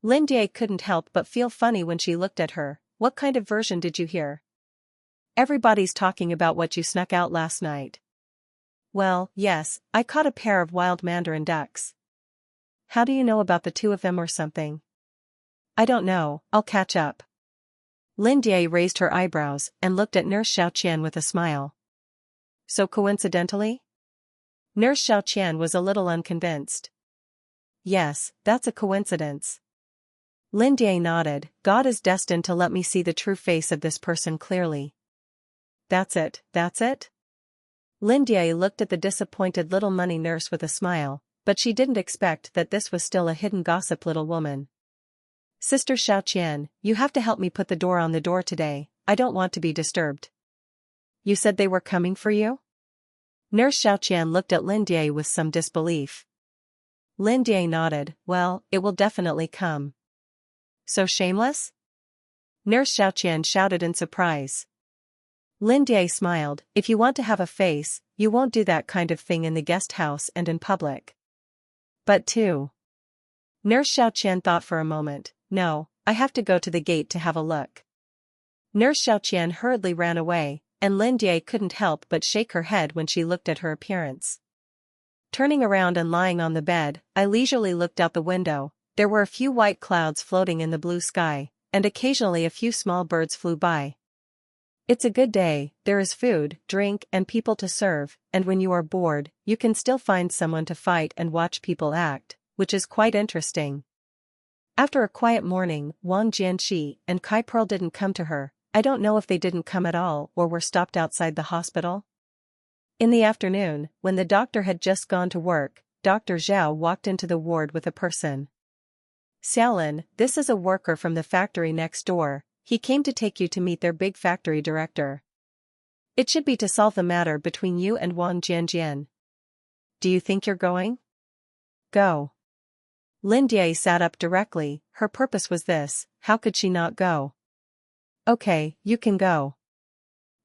Lindy couldn't help but feel funny when she looked at her. What kind of version did you hear? Everybody's talking about what you snuck out last night. Well, yes, I caught a pair of wild mandarin ducks. How do you know about the two of them or something? I don't know, I'll catch up. Lindy raised her eyebrows and looked at Nurse Xiaoqian with a smile. So coincidentally? Nurse Xiaoqian was a little unconvinced. Yes, that's a coincidence. Lindy nodded. God is destined to let me see the true face of this person clearly. That's it, that's it? Lindy looked at the disappointed little money nurse with a smile, but she didn't expect that this was still a hidden gossip little woman. Sister Xiaoqian, you have to help me put the door on the door today, I don't want to be disturbed. You said they were coming for you? Nurse Xiaoqian looked at Lindy with some disbelief. Lindy nodded. Well, it will definitely come. So shameless? Nurse Xiaoqian shouted in surprise. Lindy smiled. If you want to have a face, you won't do that kind of thing in the guest house and in public. But too. Nurse Xiaoqian thought for a moment. No, I have to go to the gate to have a look. Nurse Xiaoqian hurriedly ran away, and Lindy couldn't help but shake her head when she looked at her appearance. Turning around and lying on the bed, I leisurely looked out the window. There were a few white clouds floating in the blue sky, and occasionally a few small birds flew by. It's a good day, there is food, drink, and people to serve, and when you are bored, you can still find someone to fight and watch people act, which is quite interesting. After a quiet morning, Wang Jianxi and Kai Pearl didn't come to her. I don't know if they didn't come at all or were stopped outside the hospital. In the afternoon, when the doctor had just gone to work, Dr. Zhao walked into the ward with a person. Xiaolin, this is a worker from the factory next door. He came to take you to meet their big factory director. It should be to solve the matter between you and Wang Jianjian. Do you think you're going? Go. Lindy sat up directly. Her purpose was this. How could she not go? Okay, you can go.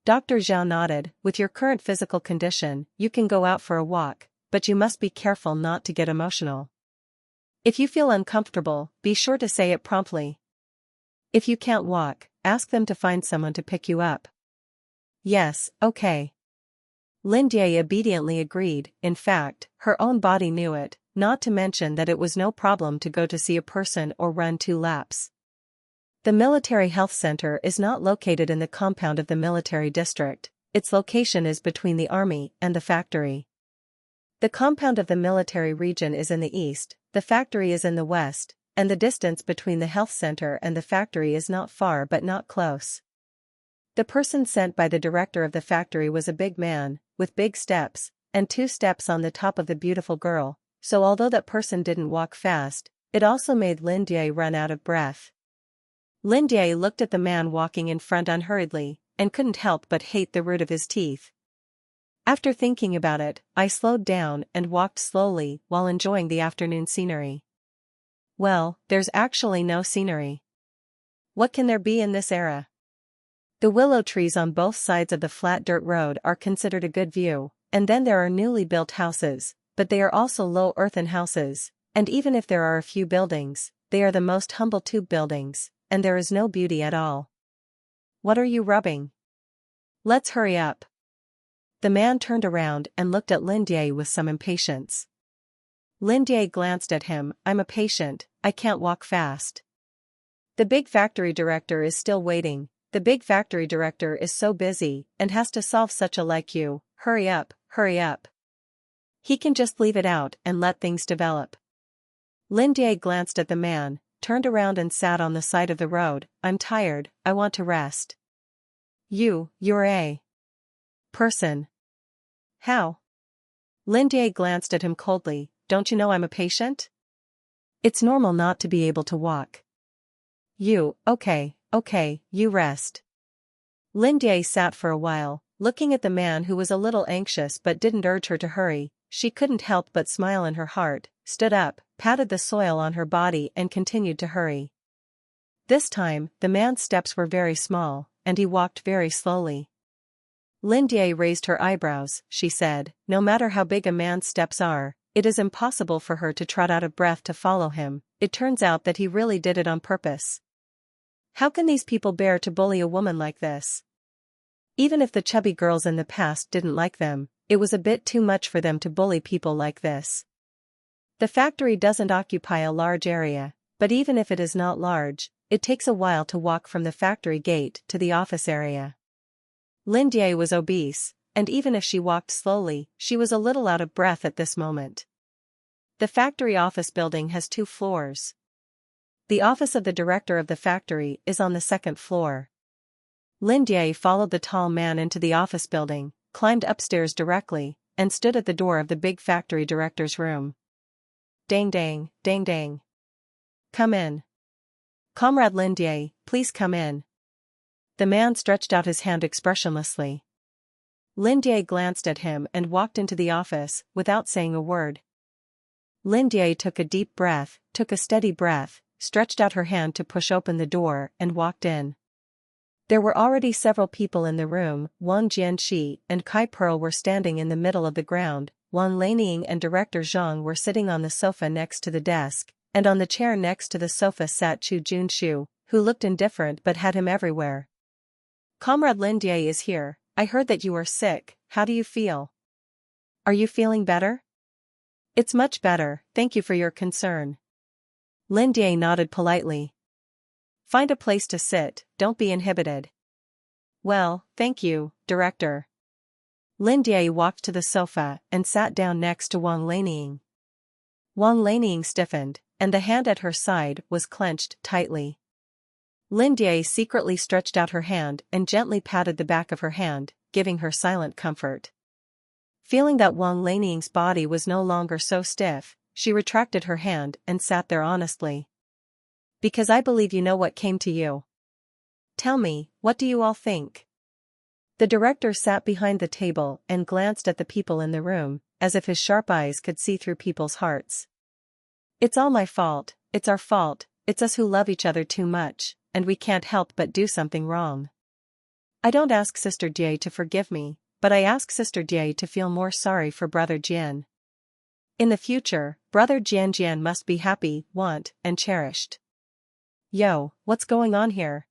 Dr. Zhao nodded. With your current physical condition, you can go out for a walk, but you must be careful not to get emotional. If you feel uncomfortable, be sure to say it promptly. If you can't walk, ask them to find someone to pick you up. Yes, okay. Lindy obediently agreed. In fact, her own body knew it, not to mention that it was no problem to go to see a person or run 2 laps. The military health center is not located in the compound of the military district. Its location is between the army and the factory. The compound of the military region is in the east, the factory is in the west, and the distance between the health center and the factory is not far but not close. The person sent by the director of the factory was a big man, with big steps, and 2 steps on the top of the beautiful girl, so although that person didn't walk fast, it also made Lindy run out of breath. Lindy looked at the man walking in front unhurriedly, and couldn't help but hate the root of his teeth. After thinking about it, I slowed down and walked slowly while enjoying the afternoon scenery. Well, there's actually no scenery. What can there be in this era? The willow trees on both sides of the flat dirt road are considered a good view, and then there are newly built houses, but they are also low earthen houses, and even if there are a few buildings, they are the most humble tube buildings, and there is no beauty at all. What are you rubbing? Let's hurry up. The man turned around and looked at Lindy with some impatience. Lindy glanced at him. I'm a patient, I can't walk fast. The big factory director is still waiting. The big factory director is so busy and has to solve such a like you. Hurry up, hurry up. He can just leave it out and let things develop. Lindy glanced at the man, turned around and sat on the side of the road. I'm tired, I want to rest. You're a person. How? Lindy glanced at him coldly. Don't you know I'm a patient? It's normal not to be able to walk. Okay, you rest. Lindy sat for a while, looking at the man who was a little anxious but didn't urge her to hurry. She couldn't help but smile in her heart, stood up, patted the soil on her body and continued to hurry. This time, the man's steps were very small, and he walked very slowly. Lindy raised her eyebrows. She said, no matter how big a man's steps are, it is impossible for her to trot out of breath to follow him. It turns out that he really did it on purpose. How can these people bear to bully a woman like this? Even if the chubby girls in the past didn't like them, it was a bit too much for them to bully people like this. The factory doesn't occupy a large area, but even if it is not large, it takes a while to walk from the factory gate to the office area. Lindy was obese, and even if she walked slowly, she was a little out of breath at this moment. The factory office building has 2 floors. The office of the director of the factory is on the 2nd floor. Lindy followed the tall man into the office building, climbed upstairs directly, and stood at the door of the big factory director's room. Dang dang, dang dang. Come in. Comrade Lindy, please come in. The man stretched out his hand expressionlessly. Lindy glanced at him and walked into the office, without saying a word. Lindy took a deep breath, took a steady breath, stretched out her hand to push open the door, and walked in. There were already several people in the room. Wang Jianxi and Kai Pearl were standing in the middle of the ground, Wang Lanying and Director Zhang were sitting on the sofa next to the desk, and on the chair next to the sofa sat Chu Junshu, who looked indifferent but had him everywhere. Comrade Lindy is here. I heard that you are sick. How do you feel? Are you feeling better? It's much better, thank you for your concern. Lindy nodded politely. Find a place to sit, don't be inhibited. Well, thank you, Director. Lindy walked to the sofa and sat down next to Wang Lanying. Wang Lanying stiffened, and the hand at her side was clenched tightly. Lindy secretly stretched out her hand and gently patted the back of her hand, giving her silent comfort. Feeling that Wang Lanying's body was no longer so stiff, she retracted her hand and sat there honestly. Because I believe you know what came to you. Tell me, what do you all think? The director sat behind the table and glanced at the people in the room, as if his sharp eyes could see through people's hearts. It's all my fault, it's our fault, it's us who love each other too much, and we can't help but do something wrong. I don't ask Sister Jie to forgive me, but I ask Sister Jie to feel more sorry for Brother Jian. In the future, Brother Jian must be happy, want, and cherished. Yo, what's going on here?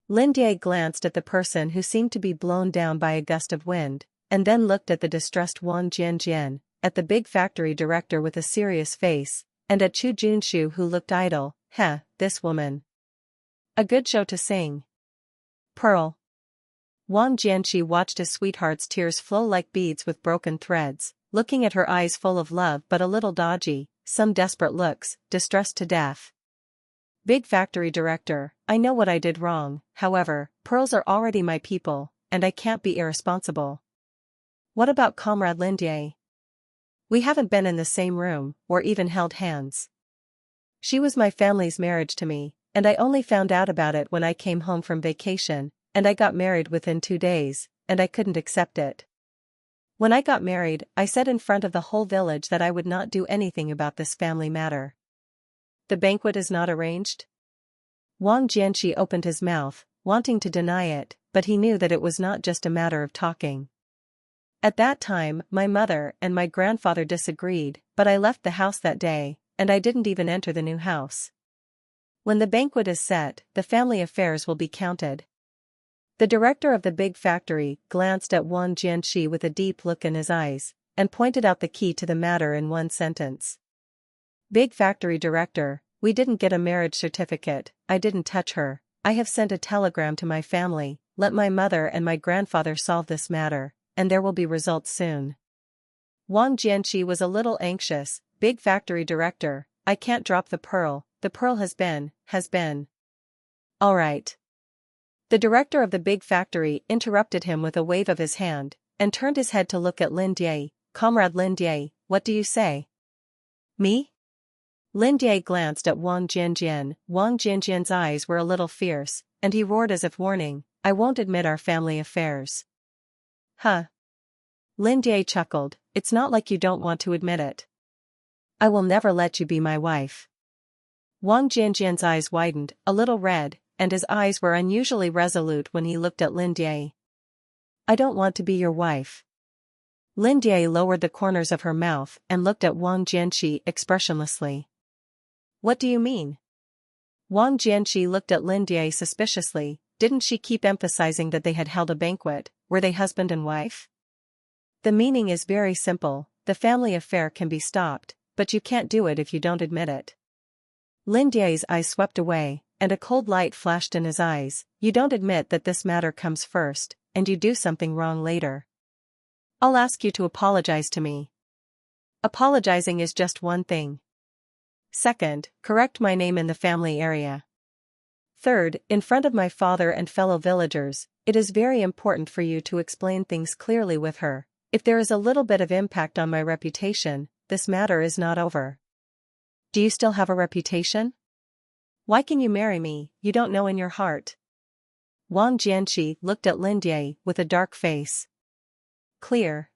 Lindy glanced at the person who seemed to be blown down by a gust of wind, and then looked at the distressed Wang Jian, at the big factory director with a serious face, and at Chu Junshu who looked idle. This woman. A good show to sing. Pearl. Wang Jianxi watched his sweetheart's tears flow like beads with broken threads, looking at her eyes full of love but a little dodgy, some desperate looks, distressed to death. Big factory director, I know what I did wrong, however, pearls are already my people, and I can't be irresponsible. What about Comrade Lindy? We haven't been in the same room, or even held hands. She was my family's marriage to me, and I only found out about it when I came home from vacation, and I got married within 2 days, and I couldn't accept it. When I got married, I said in front of the whole village that I would not do anything about this family matter. The banquet is not arranged? Wang Jianxi opened his mouth, wanting to deny it, but he knew that it was not just a matter of talking. At that time, my mother and my grandfather disagreed, but I left the house that day, and I didn't even enter the new house. When the banquet is set, the family affairs will be counted. The director of the big factory glanced at Wang Jianxi with a deep look in his eyes, and pointed out the key to the matter in one sentence. Big factory director, we didn't get a marriage certificate, I didn't touch her, I have sent a telegram to my family, let my mother and my grandfather solve this matter, and there will be results soon. Wang Jianxi was a little anxious. Big factory director, I can't drop the pearl has been. All right. The director of the big factory interrupted him with a wave of his hand, and turned his head to look at Lindy. Comrade Lindy, what do you say? Me? Lindy glanced at Wang Jianjian. Wang Jianjian's eyes were a little fierce, and he roared as if warning, I won't admit our family affairs. Huh. Lindy chuckled, it's not like you don't want to admit it. I will never let you be my wife. Wang Jianjian's eyes widened, a little red, and his eyes were unusually resolute when he looked at Lindy. I don't want to be your wife. Lin Jie lowered the corners of her mouth and looked at Wang Jianqi expressionlessly. What do you mean? Wang Jianqi looked at Lin Jie suspiciously. Didn't she keep emphasizing that they had held a banquet? Were they husband and wife? The meaning is very simple. The family affair can be stopped, but you can't do it if you don't admit it. Lin Jie's eyes swept away, and a cold light flashed in his eyes. You don't admit that this matter comes first, and you do something wrong later. I'll ask you to apologize to me. Apologizing is just one thing. Second, correct my name in the family area. Third, in front of my father and fellow villagers, it is very important for you to explain things clearly with her. If there is a little bit of impact on my reputation, this matter is not over. Do you still have a reputation? Why can you marry me? You don't know in your heart. Wang Jianqi looked at Lin Jie with a dark face. Clear.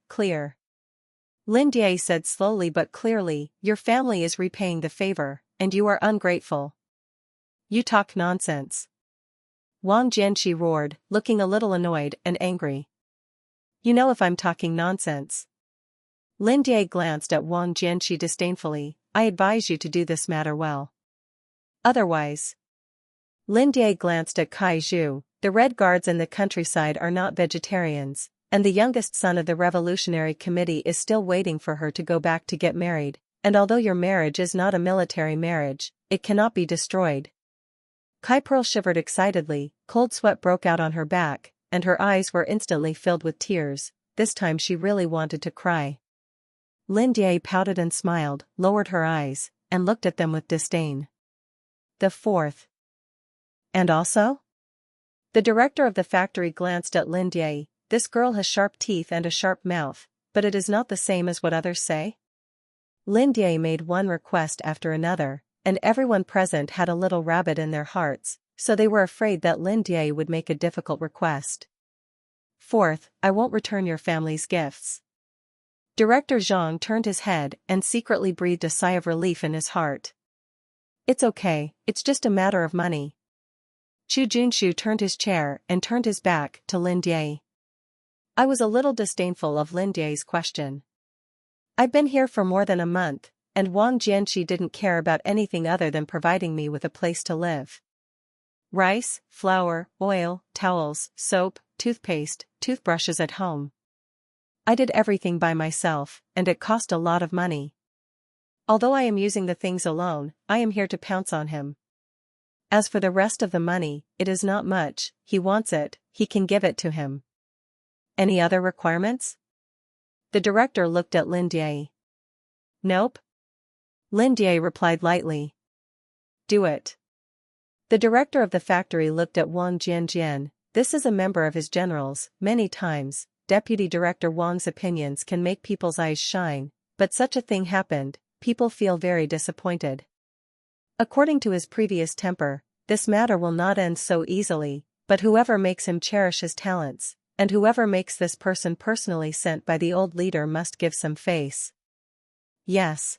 Lin Jie said slowly but clearly, your family is repaying the favor, and you are ungrateful. You talk nonsense. Wang Jianqi roared, looking a little annoyed and angry. You know if I'm talking nonsense. Lin Jie glanced at Wang Jianqi disdainfully. I advise you to do this matter well. Otherwise. Lin Jie glanced at Kai Zhu. The Red Guards in the countryside are not vegetarians, and the youngest son of the Revolutionary Committee is still waiting for her to go back to get married, and although your marriage is not a military marriage, it cannot be destroyed. Kai Pearl shivered excitedly, cold sweat broke out on her back, and her eyes were instantly filled with tears. This time she really wanted to cry. Lin Jie pouted and smiled, lowered her eyes, and looked at them with disdain. The fourth. And also? The director of the factory glanced at Lin Jie. This girl has sharp teeth and a sharp mouth, but it is not the same as what others say. Lin Jie made one request after another, and everyone present had a little rabbit in their hearts, so they were afraid that Lin Jie would make a difficult request. Fourth, I won't return your family's gifts. Director Zhang turned his head and secretly breathed a sigh of relief in his heart. It's okay, it's just a matter of money. Chu Junshu turned his chair and turned his back to Lin Jie. I was a little disdainful of Lin Jie's question. I've been here for more than a month, and Wang Jianqi didn't care about anything other than providing me with a place to live. Rice, flour, oil, towels, soap, toothpaste, toothbrushes at home. I did everything by myself, and it cost a lot of money. Although I am using the things alone, I am here to pounce on him. As for the rest of the money, it is not much. He wants it, he can give it to him. Any other requirements? The director looked at Lin Jie. Nope. Lin Jie replied lightly. Do it. The director of the factory looked at Wang Jianjian. This is a member of his generals. Many times, Deputy Director Wang's opinions can make people's eyes shine, but such a thing happened, people feel very disappointed. According to his previous temper, this matter will not end so easily, but whoever makes him cherish his talents, and whoever makes this person personally sent by the old leader must give some face. Yes.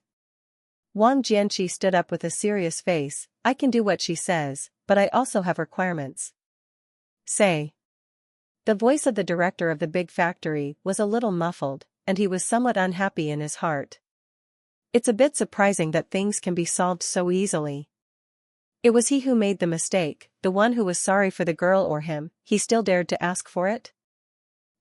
Wang Jianqi stood up with a serious face. I can do what she says, but I also have requirements. Say. The voice of the director of the big factory was a little muffled, and he was somewhat unhappy in his heart. It's a bit surprising that things can be solved so easily. It was he who made the mistake, the one who was sorry for the girl or him, he still dared to ask for it?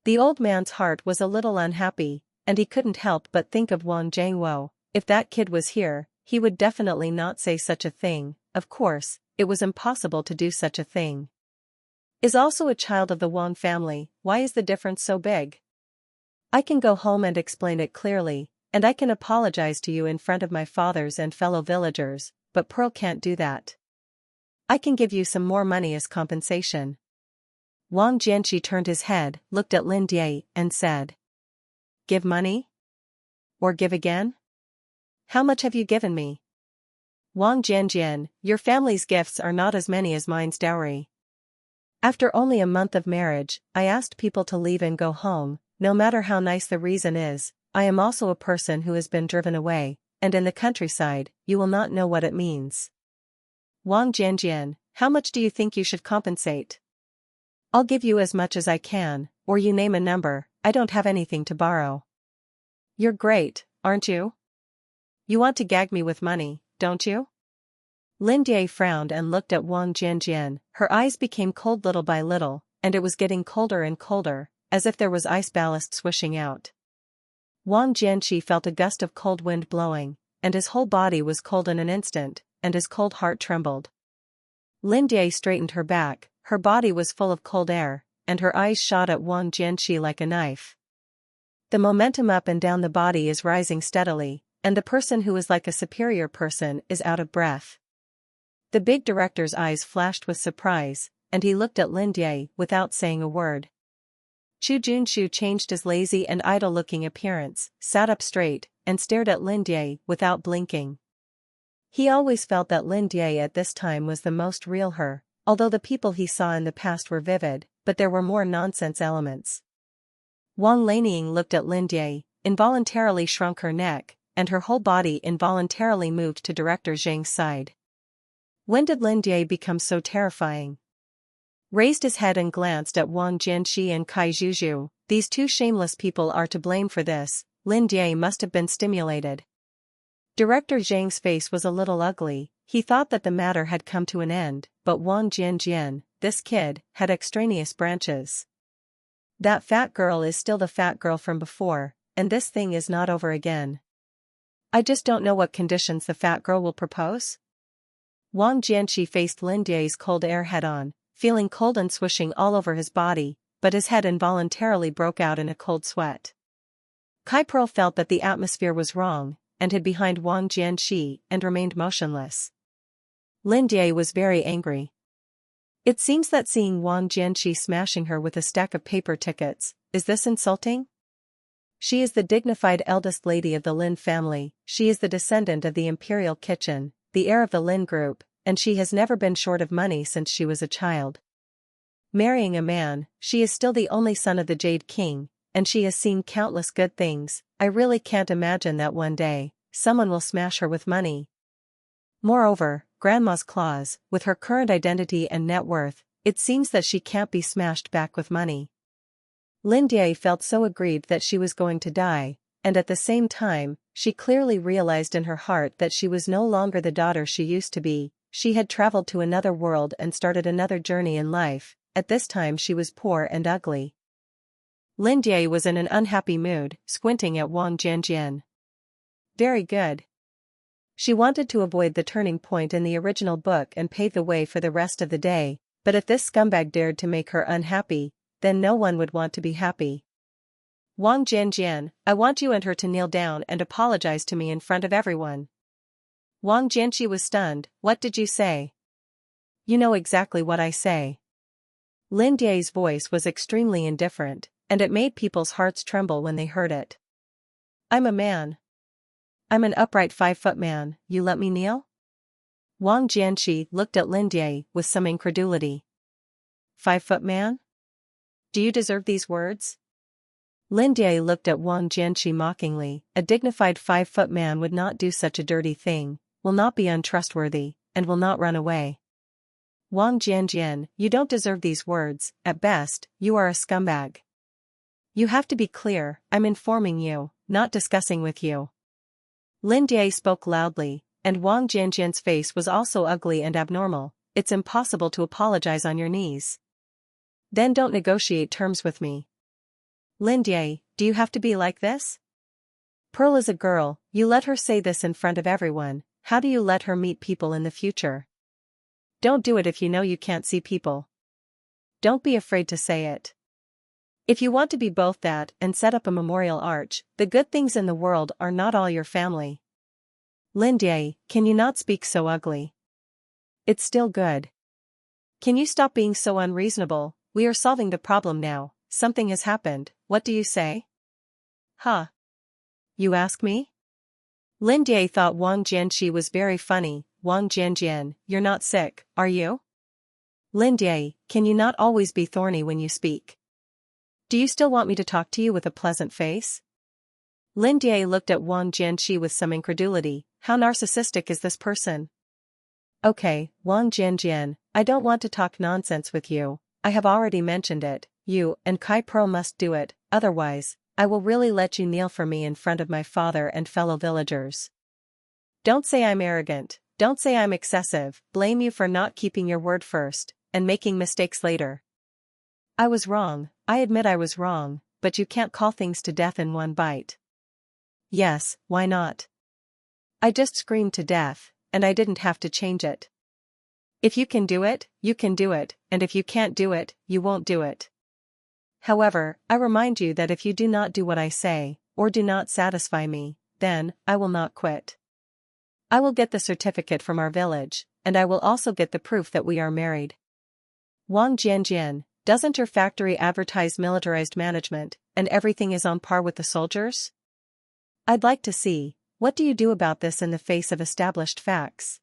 The old man's heart was a little unhappy, and he couldn't help but think of Wang Jiangwo. If that kid was here, he would definitely not say such a thing. Of course, it was impossible to do such a thing. Is also a child of the Wang family. Why is the difference so big? I can go home and explain it clearly, and I can apologize to you in front of my fathers and fellow villagers, but Pearl can't do that. I can give you some more money as compensation. Wang Jianqi turned his head, looked at Lin Jie, and said. Give money? Or give again? How much have you given me? Wang Jianjian, your family's gifts are not as many as mine's dowry. After only a month of marriage, I asked people to leave and go home, no matter how nice the reason is. I am also a person who has been driven away, and in the countryside, you will not know what it means. Wang Jianjian, how much do you think you should compensate? I'll give you as much as I can, or you name a number. I don't have anything to borrow. You're great, aren't you? You want to gag me with money, don't you? Lin Jie frowned and looked at Wang Jianjian. Her eyes became cold little by little, and it was getting colder and colder, as if there was ice ballast swishing out. Wang Jianqi felt a gust of cold wind blowing, and his whole body was cold in an instant, and his cold heart trembled. Lin Jie straightened her back, her body was full of cold air, and her eyes shot at Wang Jianqi like a knife. The momentum up and down the body is rising steadily, and the person who is like a superior person is out of breath. The big director's eyes flashed with surprise, and he looked at Lin Jie without saying a word. Chu Junshu changed his lazy and idle-looking appearance, sat up straight, and stared at Lin Jie without blinking. He always felt that Lin Jie at this time was the most real her, although the people he saw in the past were vivid, but there were more nonsense elements. Wang Lanying looked at Lin Jie, involuntarily shrunk her neck, and her whole body involuntarily moved to Director Zhang's side. When did Lin Jie become so terrifying? Raised his head and glanced at Wang Jianqi and Kai Zhuzhu. These two shameless people are to blame for this. Lin Jie must have been stimulated. Director Zhang's face was a little ugly. He thought that the matter had come to an end, but Wang Jianjian, this kid, had extraneous branches. That fat girl is still the fat girl from before, and this thing is not over again. I just don't know what conditions the fat girl will propose. Wang Jianqi faced Lin Jie's cold air head-on, feeling cold and swishing all over his body, but his head involuntarily broke out in a cold sweat. Kai Pearl felt that the atmosphere was wrong, and hid behind Wang Jianqi and remained motionless. Lin Jie was very angry. It seems that seeing Wang Jianqi smashing her with a stack of paper tickets, is this insulting? She is the dignified eldest lady of the Lin family, she is the descendant of the imperial kitchen, the heir of the Lin group, and she has never been short of money since she was a child. Marrying a man, she is still the only son of the Jade King, and she has seen countless good things. I really can't imagine that one day, someone will smash her with money. Moreover, Grandma's claws, with her current identity and net worth, it seems that she can't be smashed back with money. Lin Jie felt so aggrieved that she was going to die, and at the same time, she clearly realized in her heart that she was no longer the daughter she used to be. She had traveled to another world and started another journey in life. At this time she was poor and ugly. Lin Jie was in an unhappy mood, squinting at Wang Jianjian. Very good. She wanted to avoid the turning point in the original book and pave the way for the rest of the day, but if this scumbag dared to make her unhappy, then no one would want to be happy. Wang Jianjian, I want you and her to kneel down and apologize to me in front of everyone. Wang Jianqi was stunned. What did you say? You know exactly what I say. Lin Jie's voice was extremely indifferent, and it made people's hearts tremble when they heard it. I'm a man. I'm an upright 5-foot man, you let me kneel? Wang Jianqi looked at Lin Jie with some incredulity. 5-foot man? Do you deserve these words? Lin Jie looked at Wang Jianqi mockingly. A dignified 5-foot man would not do such a dirty thing, will not be untrustworthy, and will not run away. Wang Jianjian, you don't deserve these words. At best, you are a scumbag. You have to be clear. I'm informing you, not discussing with you. Lin Jie spoke loudly, and Wang Jianjian's face was also ugly and abnormal. It's impossible to apologize on your knees. Then don't negotiate terms with me. Lin Jie, do you have to be like this? Pearl is a girl, you let her say this in front of everyone. How do you let her meet people in the future? Don't do it if you know you can't see people. Don't be afraid to say it. If you want to be both that and set up a memorial arch, the good things in the world are not all your family. Lin Jie, can you not speak so ugly? It's still good. Can you stop being so unreasonable? We are solving the problem now. Something has happened. What do you say? Huh? You ask me? Lin Jie thought Wang Jianqi was very funny. Wang Jianjian, you're not sick, are you? Lin Jie, can you not always be thorny when you speak? Do you still want me to talk to you with a pleasant face? Lin Jie looked at Wang Jianqi with some incredulity. How narcissistic is this person? Okay, Wang Jianjian, I don't want to talk nonsense with you. I have already mentioned it. You and Kai Pearl must do it, otherwise, I will really let you kneel for me in front of my father and fellow villagers. Don't say I'm arrogant, don't say I'm excessive, blame you for not keeping your word first, and making mistakes later. I was wrong, I admit I was wrong, but you can't call things to death in one bite. Yes, why not? I just screamed to death, and I didn't have to change it. If you can do it, you can do it, and if you can't do it, you won't do it. However, I remind you that if you do not do what I say, or do not satisfy me, then, I will not quit. I will get the certificate from our village, and I will also get the proof that we are married. Wang Jianjian, doesn't your factory advertise militarized management, and everything is on par with the soldiers? I'd like to see, what do you do about this in the face of established facts?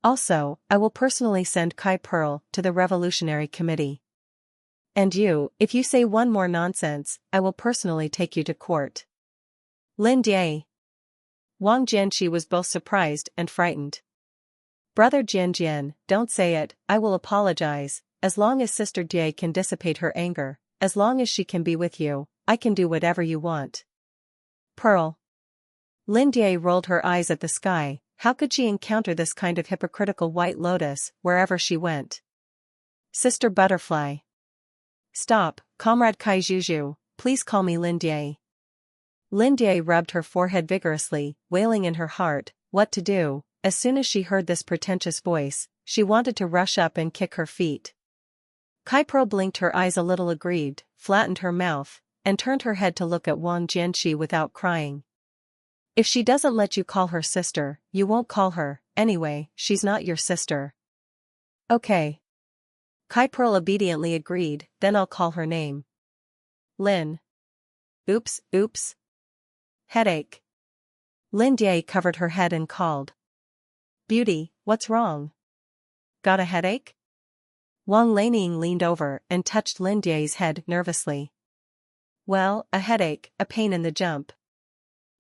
Also, I will personally send Kai Pearl to the Revolutionary Committee. And you, if you say one more nonsense, I will personally take you to court. Lin Die. Wang Jianqi was both surprised and frightened. Brother Jianjian, don't say it, I will apologize, as long as Sister Die can dissipate her anger, as long as she can be with you, I can do whatever you want. Pearl. Lin Die rolled her eyes at the sky, how could she encounter this kind of hypocritical white lotus wherever she went? Sister Butterfly. Stop, Comrade Kai Juju, please call me Lin Die. Lin Die rubbed her forehead vigorously, wailing in her heart, what to do. As soon as she heard this pretentious voice, she wanted to rush up and kick her feet. Kai Pearl blinked her eyes a little aggrieved, flattened her mouth, and turned her head to look at Wang Jianqi without crying. If she doesn't let you call her sister, you won't call her, anyway, she's not your sister. Okay. Kai Pearl obediently agreed, then I'll call her name. Lin. Oops. Headache. Lin Die covered her head and called. Beauty, what's wrong? Got a headache? Wang Laniying leaned over and touched Lin Die's head nervously. Well, a headache, a pain in the jump.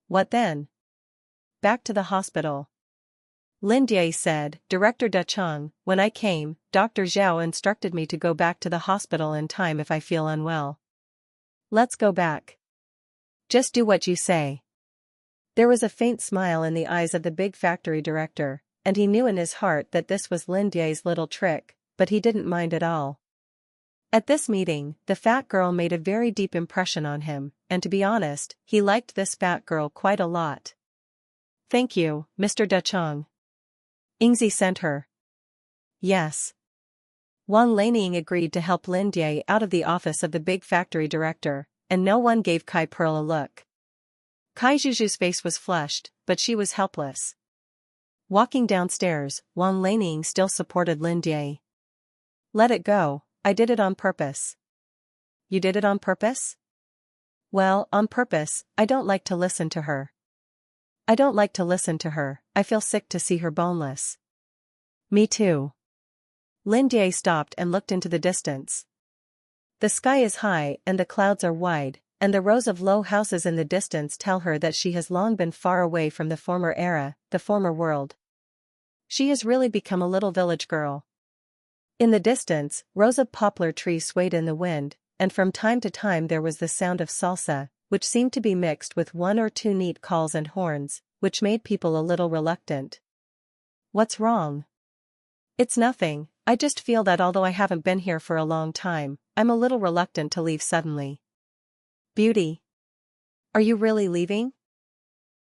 What then? Back to the hospital. Lin Die said, Director Dacheng, when I came, Dr. Zhao instructed me to go back to the hospital in time if I feel unwell. Let's go back. Just do what you say. There was a faint smile in the eyes of the big factory director, and he knew in his heart that this was Lin Die's little trick, but he didn't mind at all. At this meeting, the fat girl made a very deep impression on him, and to be honest, he liked this fat girl quite a lot. Thank you, Mr. Dacheng. Yingzi sent her. Yes. Wang Laniying agreed to help Lin Die out of the office of the big factory director, and no one gave Kai Pearl a look. Kai Juju's face was flushed, but she was helpless. Walking downstairs, Wang Laniying still supported Lin Die. Let it go, I did it on purpose. You did it on purpose? Well, on purpose, I don't like to listen to her. I don't like to listen to her, I feel sick to see her boneless. Me too. Lin Die stopped and looked into the distance. The sky is high and the clouds are wide, and the rows of low houses in the distance tell her that she has long been far away from the former era, the former world. She has really become a little village girl. In the distance, rows of poplar trees swayed in the wind, and from time to time there was the sound of salsa, which seemed to be mixed with one or two neat calls and horns, which made people a little reluctant. What's wrong? It's nothing, I just feel that although I haven't been here for a long time, I'm a little reluctant to leave suddenly. Beauty. Are you really leaving?